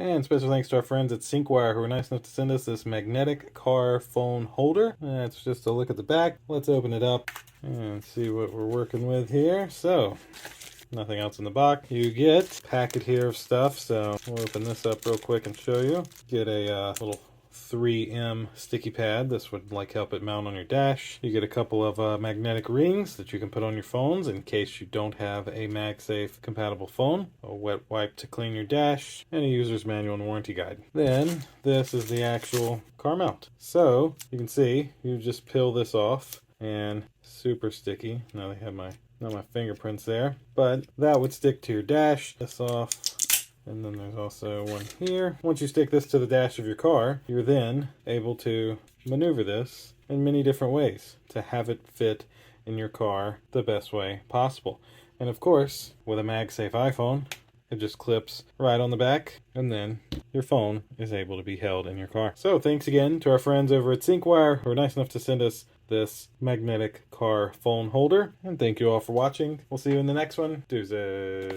And special thanks to our friends at Syncwire who were nice enough to send us this magnetic car phone holder. That's just a look at the back. Let's open it up and see what we're working with here. So, nothing else in the box. You get a packet here of stuff, so we'll open this up real quick and show you. Get a little 3M sticky pad. This would help it mount on your dash. You get a couple of magnetic rings that you can put on your phones in case you don't have a MagSafe compatible phone. A wet wipe to clean your dash, and a user's manual and warranty guide. Then this is the actual car mount. So you can see you just peel this off, and super sticky. Now they have not my fingerprints there, but that would stick to your dash. This off. And then there's also one here. Once you stick this to the dash of your car, you're then able to maneuver this in many different ways to have it fit in your car the best way possible. And of course, with a MagSafe iPhone, it just clips right on the back, and then your phone is able to be held in your car. So thanks again to our friends over at Syncwire who were nice enough to send us this magnetic car phone holder. And thank you all for watching. We'll see you in the next one. Deuces.